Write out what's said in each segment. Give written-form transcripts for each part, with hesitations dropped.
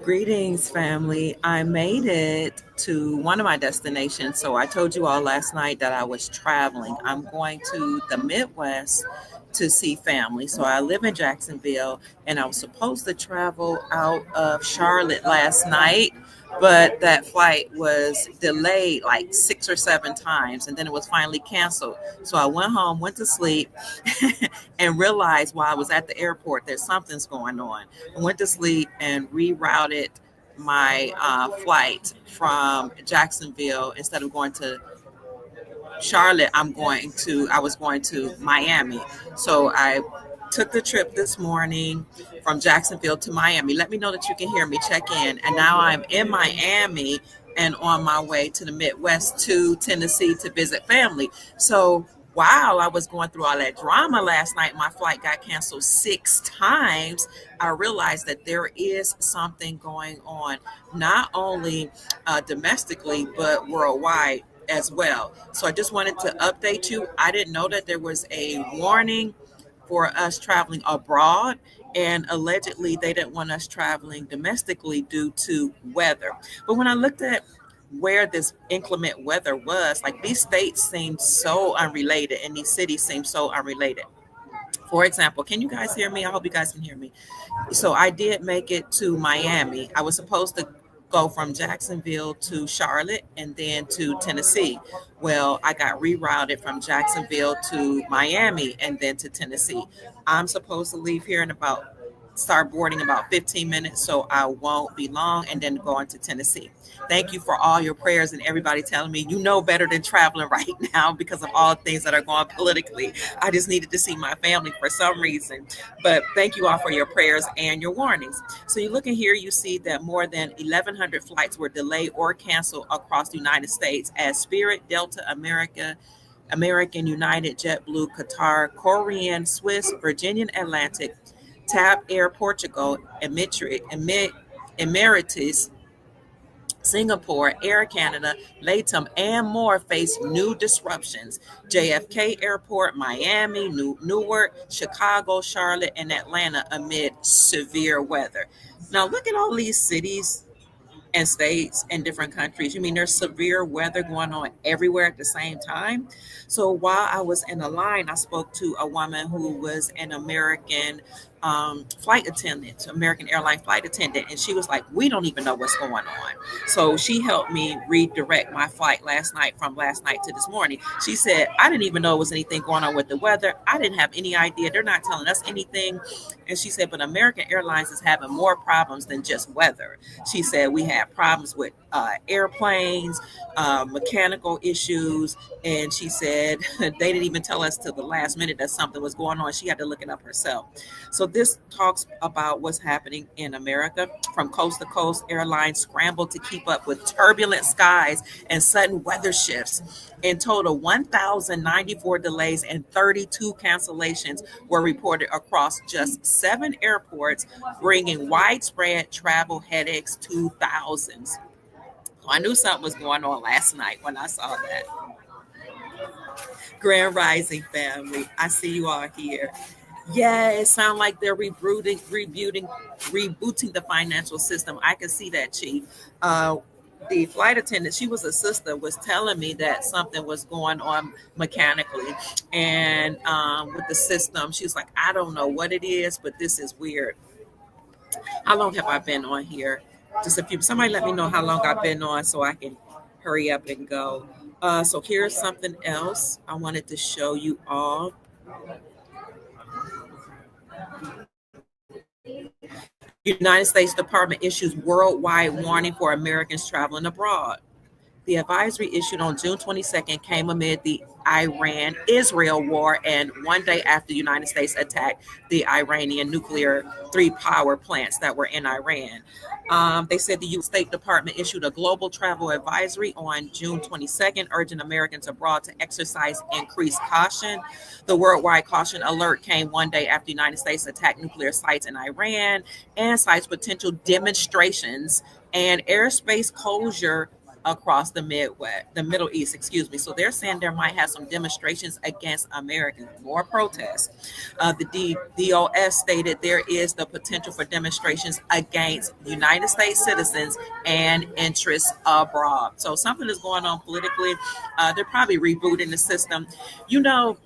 Greetings, family. I made it to one of my destinations. So I told you all last night that I was traveling. I'm going to the Midwest to see family. So I live in Jacksonville and I was supposed to travel out of Charlotte last night, but that flight was delayed like 6 or 7 times and then it was finally canceled. So I went home, went to sleep, and realized while I was at the airport that something's going on. I went to sleep and rerouted my flight from Jacksonville. Instead of going to Charlotte, I was going to Miami. So I took the trip this morning from Jacksonville to Miami. Let me know that you can hear me. Check in. And now I'm in Miami and on my way to the Midwest to Tennessee to visit family. So while I was going through all that drama last night, my flight got canceled 6 times. I realized that there is something going on, not only domestically, but worldwide as well. So I just wanted to update you. I didn't know that there was a warning for us traveling abroad, and allegedly they didn't want us traveling domestically due to weather. But when I looked at where this inclement weather was, like these states seem so unrelated and these cities seem so unrelated. For example, can you guys hear me? I hope you guys can hear me. So I did make it to Miami. I was supposed to go from Jacksonville to Charlotte and then to Tennessee. Well, I got rerouted from Jacksonville to Miami and then to Tennessee. I'm supposed to leave here in about start boarding about 15 minutes, so I won't be long and then go into Tennessee. Thank you for all your prayers and everybody telling me you know better than traveling right now because of all the things that are going politically. I just needed to see my family for some reason. But thank you all for your prayers and your warnings. So you look in here, you see that more than 1,100 flights were delayed or canceled across the United States as Spirit, Delta, American, United, JetBlue, Qatar, Korean, Swiss, Virginian Atlantic, TAP Air Portugal, Emirates, Singapore, Air Canada, LATAM, and more face new disruptions. JFK Airport, Miami, Newark, Chicago, Charlotte, and Atlanta amid severe weather. Now, look at all these cities and states and different countries. You mean there's severe weather going on everywhere at the same time? So while I was in a line, I spoke to a woman who was an American flight attendant, American airline flight attendant, and she was like, "We don't even know what's going on." So she helped me redirect my flight last night from last night to this morning. She said, "I didn't even know there was anything going on with the weather. I didn't have any idea. They're not telling us anything." And she said, "But American Airlines is having more problems than just weather." She said, "We had problems with airplanes, mechanical issues." And she said, they didn't even tell us till the last minute that something was going on. She had to look it up herself. So this talks about what's happening in America. From coast to coast, airlines scramble to keep up with turbulent skies and sudden weather shifts. In total, 1,094 delays and 32 cancellations were reported across just 7 airports, bringing widespread travel headaches to thousands. So I knew something was going on last night when I saw that. Grand Rising family, I see you all here. Yeah, it sounds like they're rebooting the financial system. I can see that, Chief. The flight attendant, she was a sister, was telling me that something was going on mechanically and with the system. She was like, "I don't know what it is, but this is weird." How long have I been on here? Just a few. Somebody let me know how long I've been on so I can hurry up and go. So here's something else I wanted to show you all. United States Department issues worldwide warning for Americans traveling abroad. The advisory issued on June 22nd came amid the Iran-Israel war and one day after the United States attacked the Iranian nuclear 3 power plants that were in Iran. They said the U.S. State Department issued a global travel advisory on June 22nd, urging Americans abroad to exercise increased caution. The worldwide caution alert came one day after the United States attacked nuclear sites in Iran and cites potential demonstrations and airspace closure across the Middle East, excuse me. So they're saying there might have some demonstrations against Americans, more protests. The DOS stated there is the potential for demonstrations against United States citizens and interests abroad. So something is going on politically. They're probably rebooting the system. You know,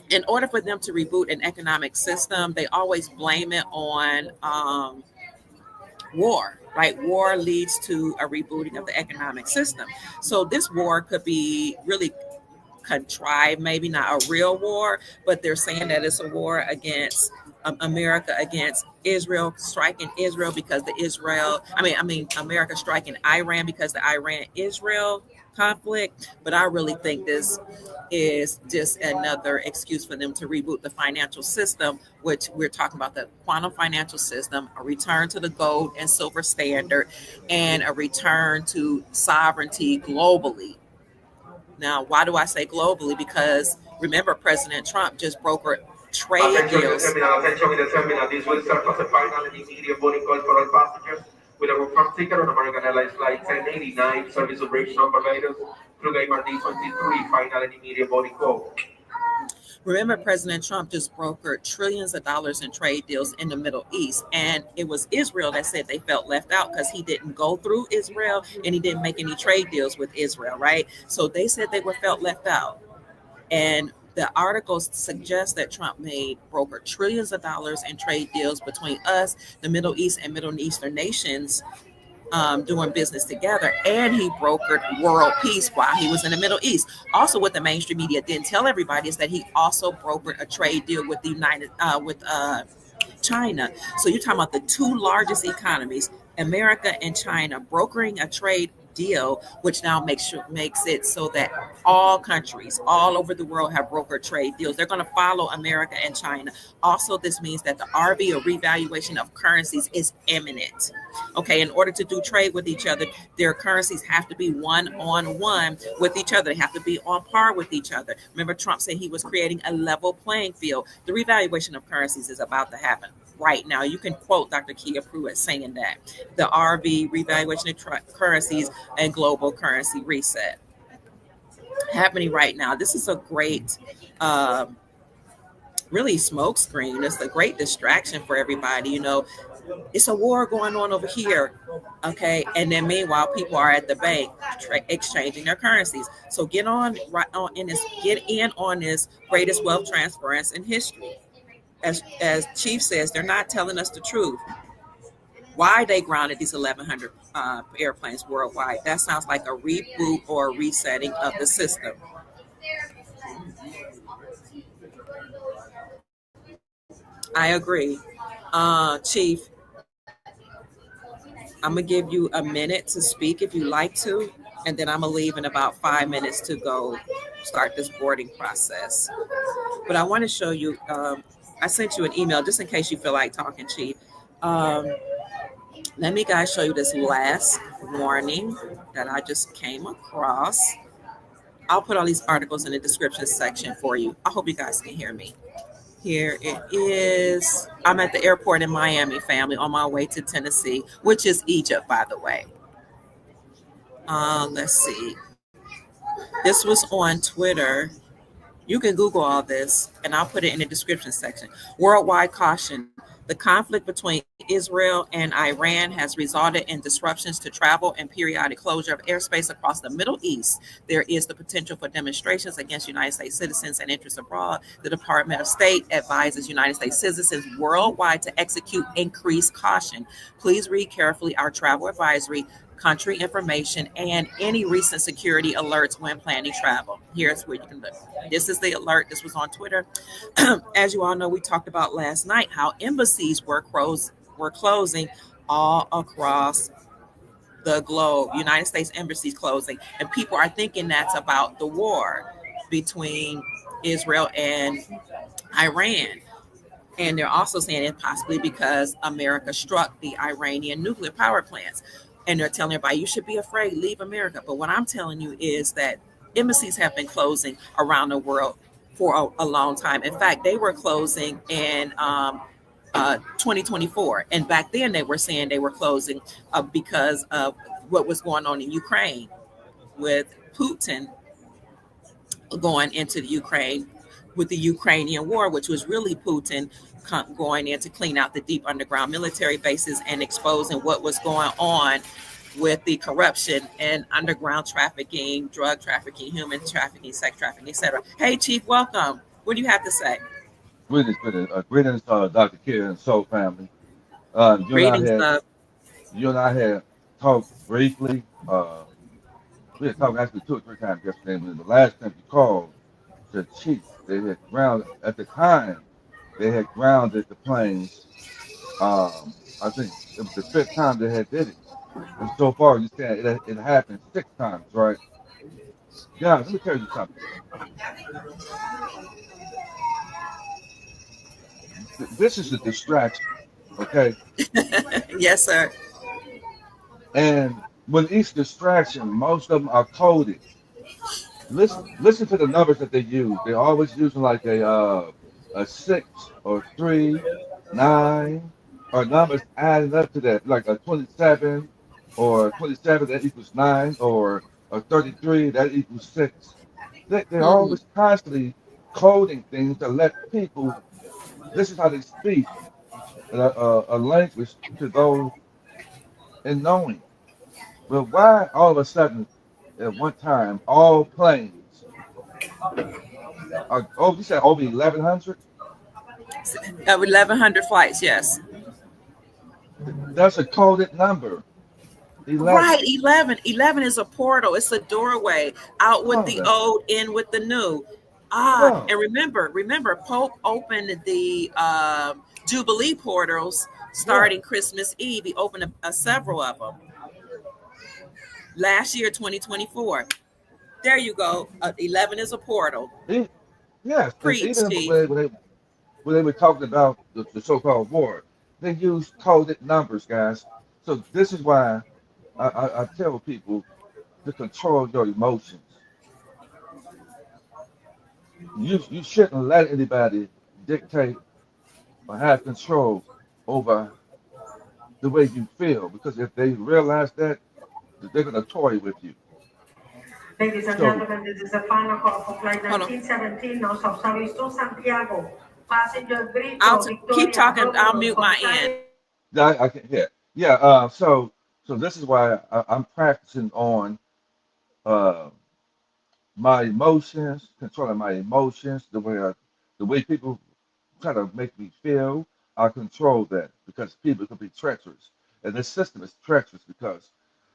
in order for them to reboot an economic system, they always blame it on war, right? War leads to a rebooting of the economic system. So this war could be really contrived, maybe not a real war, but they're saying that it's a war against America against Israel, striking Israel because America striking Iran because the Iran-Israel conflict. But I really think this is just another excuse for them to reboot the financial system, which we're talking about the quantum financial system, a return to the gold and silver standard, and a return to sovereignty globally. Now, why do I say globally? Because remember, President Trump just brokered trade deals. Attention in the terminal. This will serve as a final and immediate boarding call for all passengers with a confirmed ticket on American Airlines Flight 1089, service operation on Barbados through Gaimard D23, final and immediate boarding call. Remember, President Trump just brokered trillions of dollars in trade deals in the Middle East. And it was Israel that said they felt left out because he didn't go through Israel and he didn't make any trade deals with Israel, right? So they said they were felt left out. And the articles suggest that Trump brokered trillions of dollars in trade deals between us, the Middle East, and Middle Eastern nations doing business together. And he brokered world peace while he was in the Middle East. Also, what the mainstream media didn't tell everybody is that he also brokered a trade deal with China. So you're talking about the two largest economies, America and China, brokering a trade deal, which now makes it so that all countries all over the world have brokered trade deals. They're going to follow America and China. Also, this means that the RV, or revaluation of currencies, is imminent. Okay, in order to do trade with each other, their currencies have to be one-on-one with each other. They have to be on par with each other. Remember, Trump said he was creating a level playing field. The revaluation of currencies is about to happen right now. You can quote Dr. Kia Pruitt saying that. The RV, revaluation of currencies, and global currency reset happening right now. This is a great really smokescreen. It's a great distraction for everybody. You know, it's a war going on over here, okay? And then meanwhile, people are at the bank exchanging their currencies. So get in on this greatest wealth transference in history. As Chief says, they're not telling us the truth. Why they grounded these 1,100 airplanes worldwide? That sounds like a reboot or a resetting of the system. I agree. Chief, I'm going to give you a minute to speak if you like to, and then I'm going to leave in about 5 minutes to go start this boarding process. But I want to show you, I sent you an email just in case you feel like talking, Chief. Let me guys show you this last warning that I just came across. I'll put all these articles in the description section for you. I hope you guys can hear me. Here it is. I'm at the airport in Miami, family, on my way to Tennessee, which is Egypt, by the way. Let's see. This was on Twitter. You can Google all this, and I'll put it in the description section. Worldwide caution. The conflict between Israel and Iran has resulted in disruptions to travel and periodic closure of airspace across the Middle East. There is the potential for demonstrations against United States citizens and interests abroad. The Department of State advises United States citizens worldwide to execute increased caution. Please read carefully our travel advisory, country information, and any recent security alerts when planning travel. Here's where you can look. This is the alert. This was on Twitter. As you all know, we talked about last night how embassies were closing all across the globe. United States embassies closing. And people are thinking that's about the war between Israel and Iran. And they're also saying it possibly because America struck the Iranian nuclear power plants. And they're telling everybody, you should be afraid, leave America. But what I'm telling you is that embassies have been closing around the world for a long time. In fact, they were closing in 2024. And back then they were saying they were closing because of what was going on in Ukraine with Putin going into the Ukraine with the Ukrainian war, which was really Putin going in to clean out the deep underground military bases and exposing what was going on with the corruption and underground trafficking, drug trafficking, human trafficking, sex trafficking, etc. Hey, Chief, welcome. What do you have to say? Greetings, Dr. Kid and Soul family. Greetings, love. You and I had talked briefly. We had talked actually 2 or 3 times yesterday. When the last time you called, the chief, they had grounded at the time. They had grounded the planes. I think it was the 5th time they had did it. And so far, you said it happened 6 times, right? Guys, let me tell you something. This is a distraction, okay? Yes, sir. And with each distraction, most of them are coded. Listen to the numbers that they use. They're always using like a 6 or 3, 9, or numbers adding up to that, like a 27 or 27 that equals 9, or a 33 that equals 6. They're Mm-hmm. always constantly coding things to let people. This is how they speak a language to those in knowing. But why all of a sudden at one time all planes are, oh, you said over 1,100? 1,100 flights, yes. That's a coded number. 11. Right, 11. 11 is a portal. It's a doorway out with Oh, the that. old, in with the new. Oh, And remember, Pope opened the Jubilee portals yeah. starting Christmas Eve. He opened several of them last year, 2024. There you go. 11 is a portal. E- yes, and Preach, even Chief. when they were talking about the so-called war, they used coded numbers, guys. So this is why I tell people to control your emotions. You shouldn't let anybody dictate or have control over the way you feel, because if they realize that, they're going to toy with you. Ladies and So gentlemen, this is the final call for flight Hold on. 1917, now service to Santiago. Passenger I'll Brito, keep Victoria, talking. I'll Brooklyn, mute for my end. flight. I can hear. Yeah. So this is why I'm practicing on uh, my emotions, controlling my emotions, the way people try to make me feel. I control that because people can be treacherous, and this system is treacherous because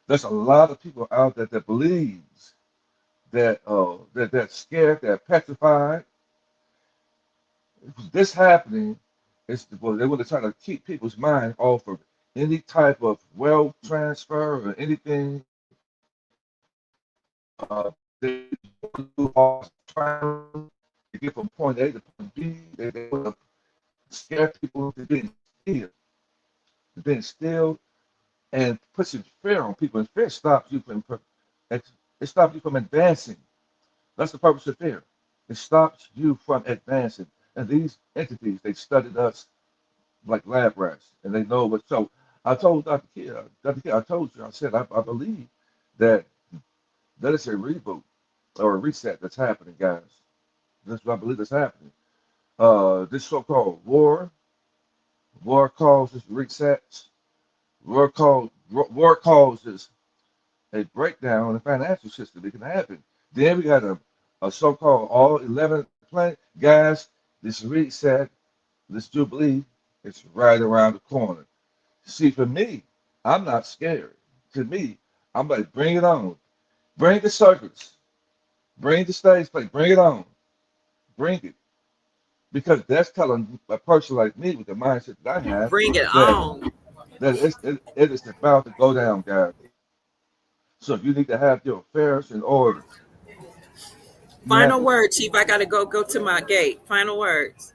there's a lot of people out there that believes that they're scared, they're petrified. This happening is, well, they want to try to keep people's mind off of any type of wealth transfer or anything. They do all travel to get from point A to point B. They want to scare people into being still, and pushing fear on people. And fear stops you it stops you from advancing. That's the purpose of fear. It stops you from advancing. And these entities, they studied us like lab rats, and they know what. So I told Dr. Kidd, I told you, I said, I believe that that is a reboot or a reset that's happening, guys. That's what I believe is happening. This so-called war causes resets. War causes a breakdown in the financial system. It can happen. Then we got a so-called all 11 planet guys. This reset, this jubilee, it's right around the corner. See, for me, I'm not scared. To me, I'm like, bring it on. Bring the circus. Bring the stage play. Bring it on. Bring it. Because that's telling a person like me with the mindset that I have Bring it that on. it is about to go down, guys. So you need to have your affairs in order. You have Final to, word, Chief. I gotta go to my gate. Final words.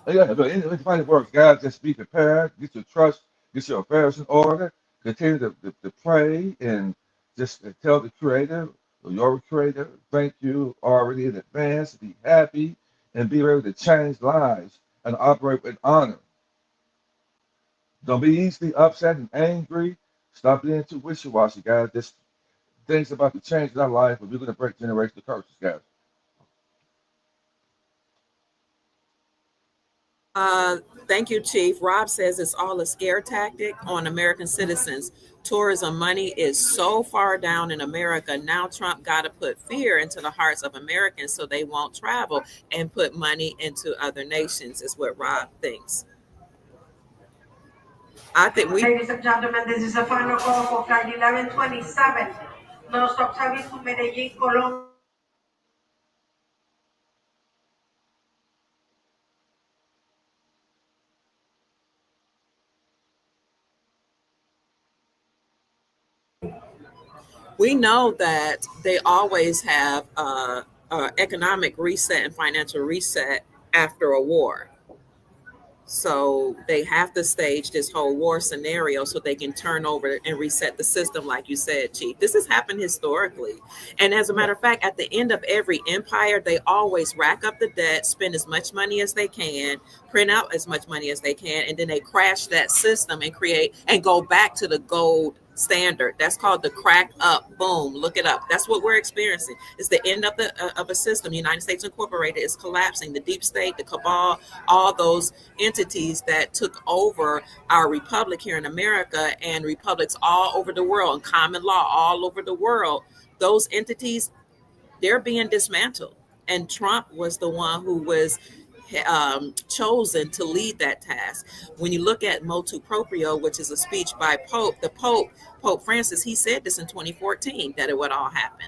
yeah, but in fighting works, guys, just be prepared, get your trust, get your affairs in order, continue to pray, and just tell the Creator, or your Creator, thank you already in advance, be happy, and be able to change lives and operate with honor. Don't be easily upset and angry. Stop being too wishy-washy, guys. This things about to change in our life, but we're going to break generational curses, guys. Thank you, Chief. Rob says it's all a scare tactic on American citizens. Tourism money is so far down in America. Now Trump got to put fear into the hearts of Americans so they won't travel and put money into other nations, is what Rob thinks. I think we. Ladies and gentlemen, this is the final call for flight 1127. Non-stop service to Medellin, Colombia. We know that they always have economic reset and financial reset after a war. So they have to stage this whole war scenario so they can turn over and reset the system, like you said, Chief. This has happened historically. And as a matter of fact, at the end of every empire, they always rack up the debt, spend as much money as they can, print out as much money as they can, and then they crash that system and create and go back to the gold standard. That's called the crack up boom. Look it up. That's what we're experiencing. It's the end of a system. United States Incorporated is collapsing. The deep state, the cabal, all those entities that took over our republic here in America and republics all over the world and common law all over the world. Those entities, they're being dismantled. And Trump was the one who was chosen to lead that task. When you look at motu proprio, which is a speech by Pope Francis, he said this in 2014 that it would all happen.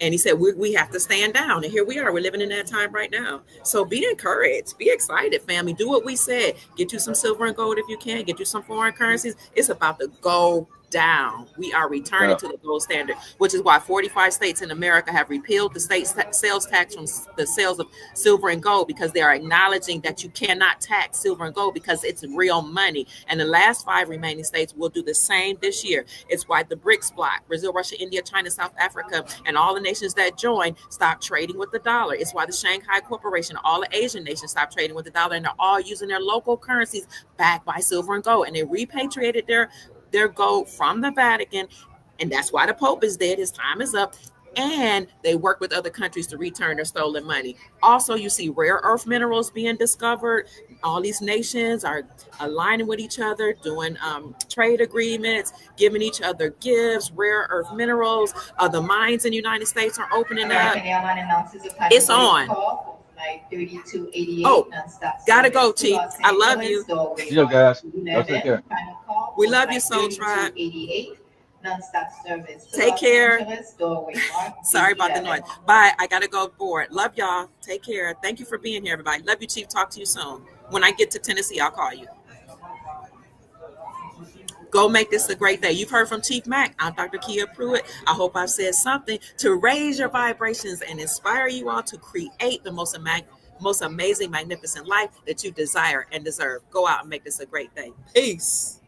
And he said, we have to stand down. And here we are. We're living in that time right now. So be encouraged. Be excited, family. Do what we said. Get you some silver and gold if you can. Get you some foreign currencies. It's about to go down. We are returning to the gold standard, which is why 45 states in America have repealed the state sales tax from the sales of silver and gold, because they are acknowledging that you cannot tax silver and gold because it's real money. And the last 5 remaining states will do the same this year. It's why the BRICS bloc, Brazil, Russia, India, China, South Africa, and all the nations that join stop trading with the dollar. It's why the Shanghai Corporation, all the Asian nations stop trading with the dollar, and they're all using their local currencies backed by silver and gold. And they repatriated their gold from the Vatican, and that's why the Pope is dead. His time is up, and they work with other countries to return their stolen money. Also, you see rare earth minerals being discovered. All these nations are aligning with each other, doing trade agreements, giving each other gifts, rare earth minerals. The mines in the United States are opening up. It's on. Oh, gotta go, Chief. I love you. See you guys. Y'all take care. We love you, Soul Tribe. Take care. Sorry about the noise. Bye. I gotta go board. Love y'all. Take care. Thank you for being here, everybody. Love you, Chief. Talk to you soon. When I get to Tennessee, I'll call you. Go make this a great day. You've heard from Chief Mac. I'm Dr. Kia Pruitt. I hope I've said something to raise your vibrations and inspire you all to create the most amazing, magnificent life that you desire and deserve. Go out and make this a great day. Peace.